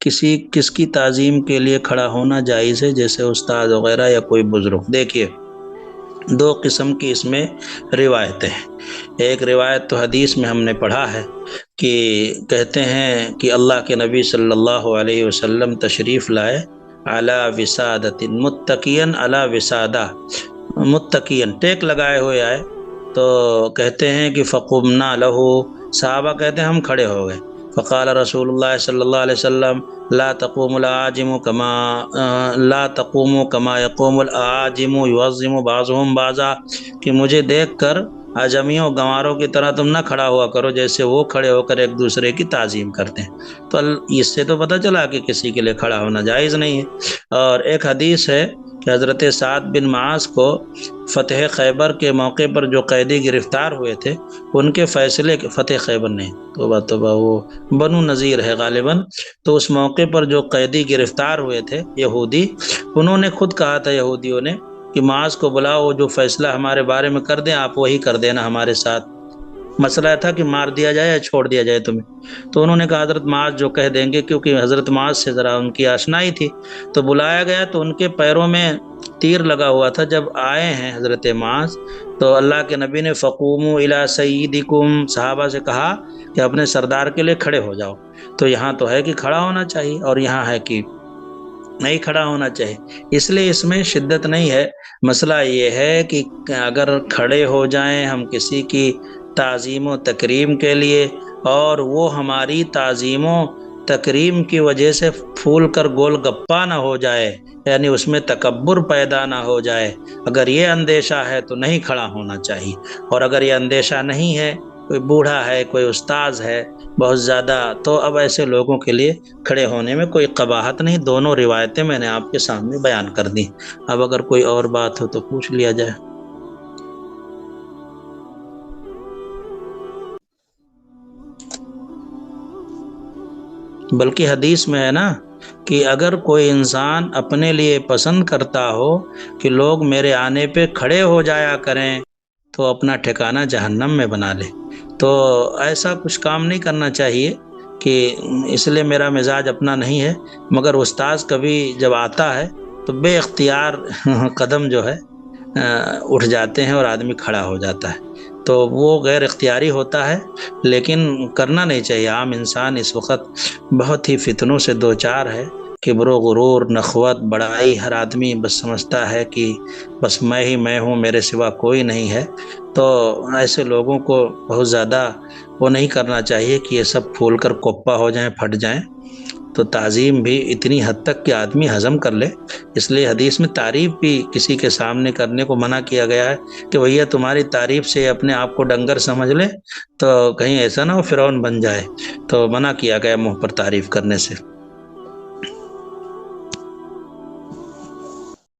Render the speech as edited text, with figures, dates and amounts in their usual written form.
کس کی تعظیم کے لیے کھڑا ہونا جائز ہے، جیسے استاد وغیرہ یا کوئی بزرگ؟ دیکھیے، دو قسم کی اس میں روایتیں ہیں۔ ایک روایت تو حدیث میں ہم نے پڑھا ہے کہ کہتے ہیں کہ اللہ کے نبی صلی اللہ علیہ وسلم تشریف لائے علی وسادۃ متقین، علی وسادہ، متقین ٹیک لگائے ہوئے آئے، تو کہتے ہیں کہ فقمنا لہو، صحابہ کہتے ہیں ہم کھڑے ہو گئے، فقال رسول اللہ صلی اللہ علیہ وسلم لا تقوم العاجم کما یقوم العاجم یعظم بعضهم بعضا، کہ مجھے دیکھ کر اجمیوں گنواروں کی طرح تم نہ کھڑا ہوا کرو جیسے وہ کھڑے ہو کر ایک دوسرے کی تعظیم کرتے ہیں۔ تو اس سے تو پتہ چلا کہ کسی کے لیے کھڑا ہونا جائز نہیں ہے۔ اور ایک حدیث ہے کہ حضرت سعد بن معاذ کو فتح خیبر کے موقع پر جو قیدی گرفتار ہوئے تھے، ان کے فیصلے کے، فتح خیبر نہیں، توبہ وہ بنو نذیر ہے غالباً، تو اس موقع پر جو قیدی گرفتار ہوئے تھے یہودی، انہوں نے خود کہا تھا یہودیوں نے کہ معاذ کو بلاؤ، وہ جو فیصلہ ہمارے بارے میں کر دیں آپ وہی کر دینا ہمارے ساتھ۔ مسئلہ تھا کہ مار دیا جائے یا چھوڑ دیا جائے تمہیں، تو انہوں نے کہا حضرت معاذ جو کہہ دیں گے، کیونکہ حضرت معاذ سے ذرا ان کی آشنائی تھی۔ تو بلایا گیا تو ان کے پیروں میں تیر لگا ہوا تھا۔ جب آئے ہیں حضرت معاذ تو اللہ کے نبی نے فقوموا الی سیدکم، صحابہ سے کہا کہ اپنے سردار کے لیے کھڑے ہو جاؤ۔ تو یہاں تو ہے کہ کھڑا ہونا چاہیے اور یہاں ہے کہ نہیں کھڑا ہونا چاہیے، اس لیے اس میں شدت نہیں ہے۔ مسئلہ یہ ہے کہ اگر کھڑے ہو جائیں ہم کسی کی تعظیم و تکریم کے لیے، اور وہ ہماری تعظیم و تکریم کی وجہ سے پھول کر گول گپا نہ ہو جائے، یعنی اس میں تکبر پیدا نہ ہو جائے، اگر یہ اندیشہ ہے تو نہیں کھڑا ہونا چاہیے۔ اور اگر یہ اندیشہ نہیں ہے، کوئی بوڑھا ہے، کوئی استاذ ہے بہت زیادہ، تو اب ایسے لوگوں کے لیے کھڑے ہونے میں کوئی قباحت نہیں۔ دونوں روایتیں میں نے آپ کے سامنے بیان کر دی۔ اب اگر کوئی اور بات ہو تو پوچھ لیا جائے۔ بلکہ حدیث میں ہے نا کہ اگر کوئی انسان اپنے لیے پسند کرتا ہو کہ لوگ میرے آنے پہ کھڑے ہو جایا کریں تو اپنا ٹھکانہ جہنم میں بنا لے۔ تو ایسا کچھ کام نہیں کرنا چاہیے کہ اس لیے میرا مزاج اپنا نہیں ہے، مگر استاذ کبھی جب آتا ہے تو بے اختیار قدم جو ہے اٹھ جاتے ہیں اور آدمی کھڑا ہو جاتا ہے، تو وہ غیر اختیاری ہوتا ہے، لیکن کرنا نہیں چاہیے۔ عام انسان اس وقت بہت ہی فتنوں سے دوچار ہے، کبر و غرور، نخوت، بڑائی، ہر آدمی بس سمجھتا ہے کہ بس میں ہی میں ہوں، میرے سوا کوئی نہیں ہے۔ تو ایسے لوگوں کو بہت زیادہ وہ نہیں کرنا چاہیے کہ یہ سب پھول کر کوپا ہو جائیں، پھٹ جائیں۔ تو تعظیم بھی اتنی حد تک کہ آدمی ہضم کر لے، اس لیے حدیث میں تعریف بھی کسی کے سامنے کرنے کو منع کیا گیا ہے کہ بھیا تمہاری تعریف سے اپنے آپ کو ڈنگر سمجھ لے تو کہیں ایسا نہ ہو فرعون بن جائے، تو منع کیا گیا منہ پر تعریف کرنے سے۔